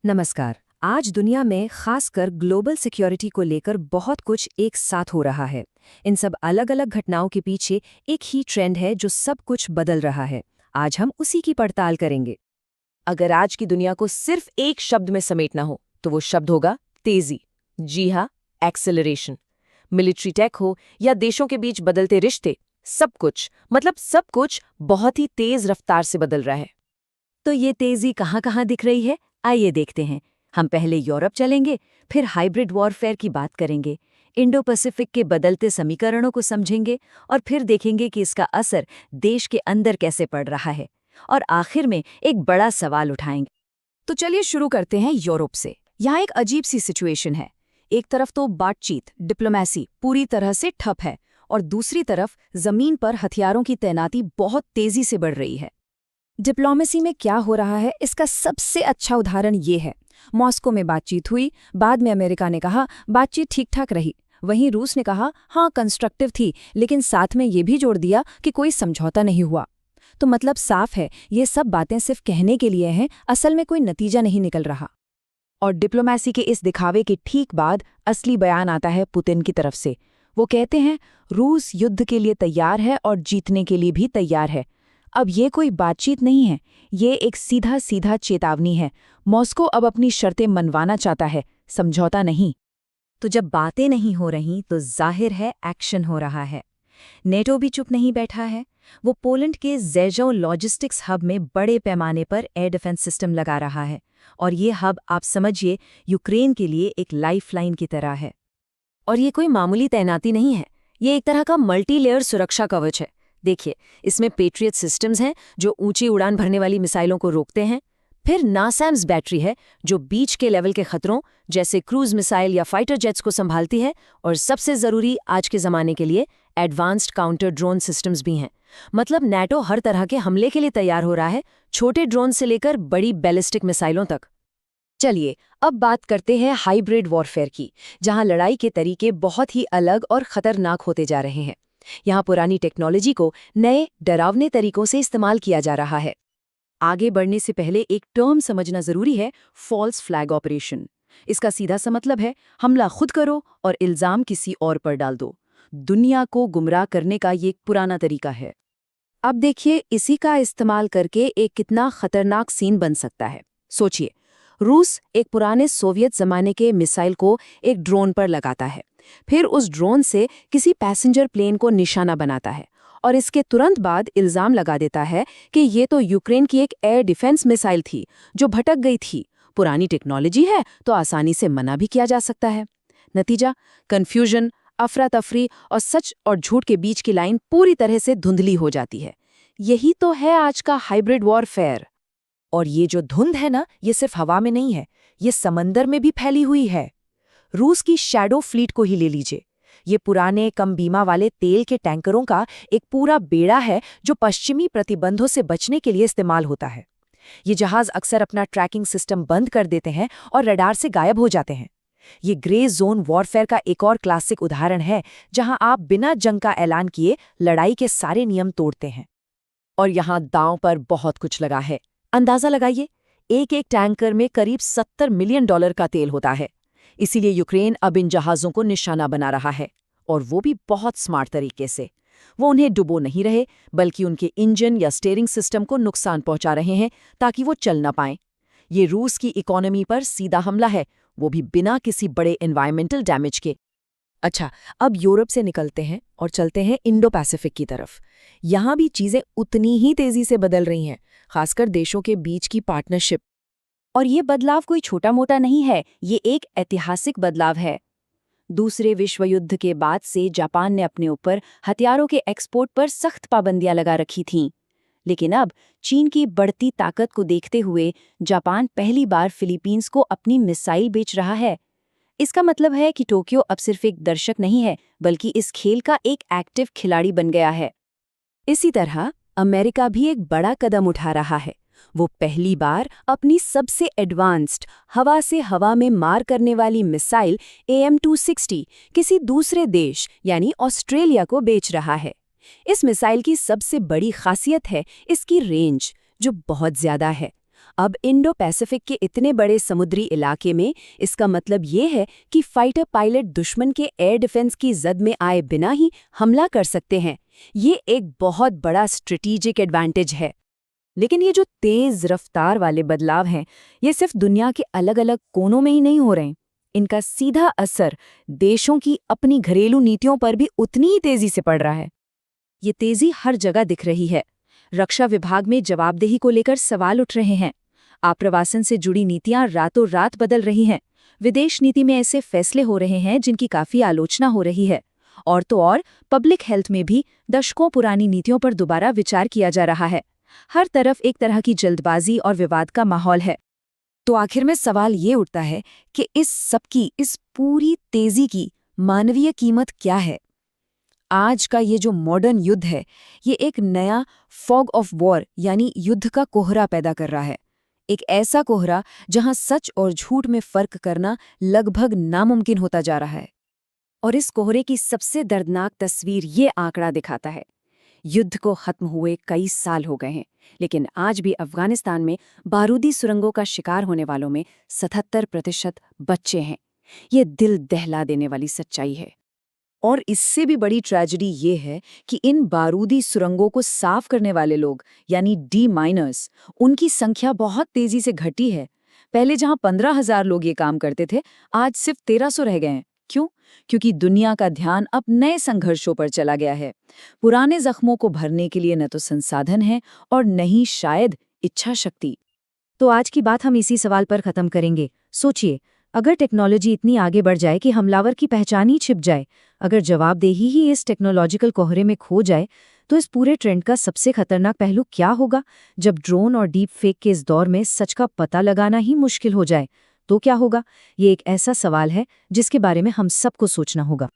नमस्कार। आज दुनिया में खासकर ग्लोबल सिक्योरिटी को लेकर बहुत कुछ एक साथ हो रहा है। इन सब अलग अलग घटनाओं के पीछे एक ही ट्रेंड है जो सब कुछ बदल रहा है। आज हम उसी की पड़ताल करेंगे। अगर आज की दुनिया को सिर्फ एक शब्द में समेटना हो तो वो शब्द होगा तेजी। जी हाँ, एक्सेलरेशन। मिलिट्री टेक हो या देशों के बीच बदलते रिश्ते, सब कुछ बहुत ही तेज रफ्तार से बदल रहा है। तो ये तेजी कहाँ-कहाँ दिख रही है, आइए देखते हैं। हम पहले यूरोप चलेंगे, फिर हाइब्रिड वॉरफेयर की बात करेंगे, इंडो पैसिफिक के बदलते समीकरणों को समझेंगे और फिर देखेंगे कि इसका असर देश के अंदर कैसे पड़ रहा है। और आखिर में एक बड़ा सवाल उठाएंगे। तो चलिए शुरू करते हैं यूरोप से। यहाँ एक अजीब सी सिचुएशन है। एक तरफ तो बातचीत, डिप्लोमेसी पूरी तरह से ठप है और दूसरी तरफ जमीन पर हथियारों की तैनाती बहुत तेजी से बढ़ रही है। डिप्लोमेसी में क्या हो रहा है, इसका सबसे अच्छा उदाहरण ये है। मॉस्को में बातचीत हुई, बाद में अमेरिका ने कहा बातचीत ठीक ठाक रही। वहीं रूस ने कहा हाँ कंस्ट्रक्टिव थी, लेकिन साथ में ये भी जोड़ दिया कि कोई समझौता नहीं हुआ। तो मतलब साफ है, ये सब बातें सिर्फ कहने के लिए हैं, असल में कोई नतीजा नहीं निकल रहा। और डिप्लोमेसी के इस दिखावे के ठीक बाद असली बयान आता है पुतिन की तरफ से। वो कहते हैं रूस युद्ध के लिए तैयार है और जीतने के लिए भी तैयार है। अब ये कोई बातचीत नहीं है, ये एक सीधा सीधा चेतावनी है। मॉस्को अब अपनी शर्तें मनवाना चाहता है, समझौता नहीं। तो जब बातें नहीं हो रहीं तो जाहिर है एक्शन हो रहा है। नेटो भी चुप नहीं बैठा है। वो पोलैंड के ज़ेजौ लॉजिस्टिक्स हब में बड़े पैमाने पर एयर डिफेंस सिस्टम लगा रहा है। और ये हब आप समझिए यूक्रेन के लिए एक लाइफलाइन की तरह है। और ये कोई मामूली तैनाती नहीं है, ये एक तरह का मल्टी लेयर सुरक्षा कवच है। देखिए, इसमें पेट्रियट सिस्टम्स हैं जो ऊंची उड़ान भरने वाली मिसाइलों को रोकते हैं। फिर नासैम्स बैटरी है जो बीच के लेवल के खतरों जैसे क्रूज मिसाइल या फाइटर जेट्स को संभालती है। और सबसे ज़रूरी आज के ज़माने के लिए एडवांस्ड काउंटर ड्रोन सिस्टम्स भी हैं। मतलब नेटो हर तरह के हमले के लिए तैयार हो रहा है, छोटे ड्रोन से लेकर बड़ी बैलिस्टिक मिसाइलों तक। चलिए अब बात करते हैं हाइब्रिड वॉरफेयर की, जहां लड़ाई के तरीके बहुत ही अलग और खतरनाक होते जा रहे हैं। यहाँ पुरानी टेक्नोलॉजी को नए डरावने तरीकों से इस्तेमाल किया जा रहा है। आगे बढ़ने से पहले एक टर्म समझना जरूरी है, फॉल्स फ्लैग ऑपरेशन। इसका सीधा सा मतलब है हमला खुद करो और इल्जाम किसी और पर डाल दो। दुनिया को गुमराह करने का ये एक पुराना तरीका है। अब देखिए इसी का इस्तेमाल करके एक कितना खतरनाक सीन बन सकता है। सोचिए, रूस एक पुराने सोवियत जमाने के मिसाइल को एक ड्रोन पर लगाता है, फिर उस ड्रोन से किसी पैसेंजर प्लेन को निशाना बनाता है और इसके तुरंत बाद इल्जाम लगा देता है कि ये तो यूक्रेन की एक एयर डिफेंस मिसाइल थी जो भटक गई थी। पुरानी टेक्नोलॉजी है तो आसानी से मना भी किया जा सकता है। नतीजा कंफ्यूजन, अफरा तफरी और सच और झूठ के बीच की लाइन पूरी तरह से धुंधली हो जाती है। यही तो है आज का हाइब्रिड वॉरफेयर। और ये जो धुंध है ना, ये सिर्फ हवा में नहीं है, ये समंदर में भी फैली हुई है। रूस की शैडो फ्लीट को ही ले लीजिए। ये पुराने कम बीमा वाले तेल के टैंकरों का एक पूरा बेड़ा है जो पश्चिमी प्रतिबंधों से बचने के लिए इस्तेमाल होता है। ये जहाज अक्सर अपना ट्रैकिंग सिस्टम बंद कर देते हैं और रडार से गायब हो जाते हैं। ये ग्रे जोन वॉरफेयर का एक और क्लासिक उदाहरण है, जहां आप बिना जंग का ऐलान किए लड़ाई के सारे नियम तोड़ते हैं। और यहाँ दांव पर बहुत कुछ लगा है। अंदाजा लगाइए, एक एक टैंकर में करीब $70 मिलियन का तेल होता है। इसीलिए यूक्रेन अब इन जहाज़ों को निशाना बना रहा है, और वो भी बहुत स्मार्ट तरीके से। वो उन्हें डुबो नहीं रहे, बल्कि उनके इंजन या स्टीयरिंग सिस्टम को नुकसान पहुंचा रहे हैं ताकि वो चल ना पाएं। ये रूस की इकोनॉमी पर सीधा हमला है, वो भी बिना किसी बड़े एनवायरमेंटल डैमेज के। अच्छा, अब यूरोप से निकलते हैं और चलते हैं इंडो पैसिफिक की तरफ। यहाँ भी चीज़ें उतनी ही तेज़ी से बदल रही हैं, खासकर देशों के बीच की पार्टनरशिप। और ये बदलाव कोई छोटा मोटा नहीं है, ये एक ऐतिहासिक बदलाव है। दूसरे विश्व युद्ध के बाद से जापान ने अपने ऊपर हथियारों के एक्सपोर्ट पर सख्त पाबंदियां लगा रखी थीं। लेकिन अब चीन की बढ़ती ताकत को देखते हुए जापान पहली बार फिलीपींस को अपनी मिसाइल बेच रहा है। इसका मतलब है कि टोक्यो अब सिर्फ एक दर्शक नहीं है, बल्कि इस खेल का एक एक्टिव खिलाड़ी बन गया है। इसी तरह अमेरिका भी एक बड़ा कदम उठा रहा है। वो पहली बार अपनी सबसे एडवांस्ड हवा से हवा में मार करने वाली मिसाइल AM-260 किसी दूसरे देश यानी ऑस्ट्रेलिया को बेच रहा है। इस मिसाइल की सबसे बड़ी खासियत है इसकी रेंज, जो बहुत ज्यादा है। अब इंडो पैसिफिक के इतने बड़े समुद्री इलाके में इसका मतलब ये है कि फाइटर पायलट दुश्मन के एयर डिफेंस की जद में आए बिना ही हमला कर सकते हैं। ये एक बहुत बड़ा स्ट्रेटेजिक एडवांटेज है। लेकिन ये जो तेज रफ्तार वाले बदलाव हैं, ये सिर्फ दुनिया के अलग अलग कोनों में ही नहीं हो रहे। इनका सीधा असर देशों की अपनी घरेलू नीतियों पर भी उतनी ही तेजी से पड़ रहा है। ये तेजी हर जगह दिख रही है। रक्षा विभाग में जवाबदेही को लेकर सवाल उठ रहे हैं। आप्रवासन से जुड़ी नीतियां रातों रात बदल रही हैं। विदेश नीति में ऐसे फैसले हो रहे हैं जिनकी काफी आलोचना हो रही है। और तो और पब्लिक हेल्थ में भी दशकों पुरानी नीतियों पर दोबारा विचार किया जा रहा है। हर तरफ एक तरह की जल्दबाजी और विवाद का माहौल है। तो आखिर में सवाल ये उठता है कि इस पूरी तेजी की मानवीय कीमत क्या है? आज का ये जो मॉडर्न युद्ध है, ये एक नया फॉग ऑफ वॉर यानी युद्ध का कोहरा पैदा कर रहा है। एक ऐसा कोहरा जहां सच और झूठ में फर्क करना लगभग नामुमकिन होता जा रहा है। और इस कोहरे की सबसे दर्दनाक तस्वीर ये आंकड़ा दिखाता है। युद्ध को खत्म हुए कई साल हो गए हैं, लेकिन आज भी अफगानिस्तान में बारूदी सुरंगों का शिकार होने वालों में 77% बच्चे हैं। ये दिल दहला देने वाली सच्चाई है। और इससे भी बड़ी ट्रेजेडी ये है कि इन बारूदी सुरंगों को साफ करने वाले लोग यानी डी माइनर्स, उनकी संख्या बहुत तेजी से घटी है। पहले जहां 15,000 लोग ये काम करते थे, आज सिर्फ 1,300 रह गए हैं। क्यों? क्योंकि दुनिया का ध्यान अब नए संघर्षों पर चला गया है। पुराने जख्मों को भरने के लिए न तो संसाधन है और न ही शायद इच्छा शक्ति। तो आज की बात हम इसी सवाल पर खत्म करेंगे। सोचिए, अगर टेक्नोलॉजी इतनी आगे बढ़ जाए कि हमलावर की पहचान ही छिप जाए, अगर जवाबदेही ही इस टेक्नोलॉजिकल कोहरे में खो जाए, तो इस पूरे ट्रेंड का सबसे खतरनाक पहलू क्या होगा? जब ड्रोन और डीप फेक के इस दौर में सच का पता लगाना ही मुश्किल हो जाए, तो क्या होगा? ये एक ऐसा सवाल है जिसके बारे में हम सबको सोचना होगा।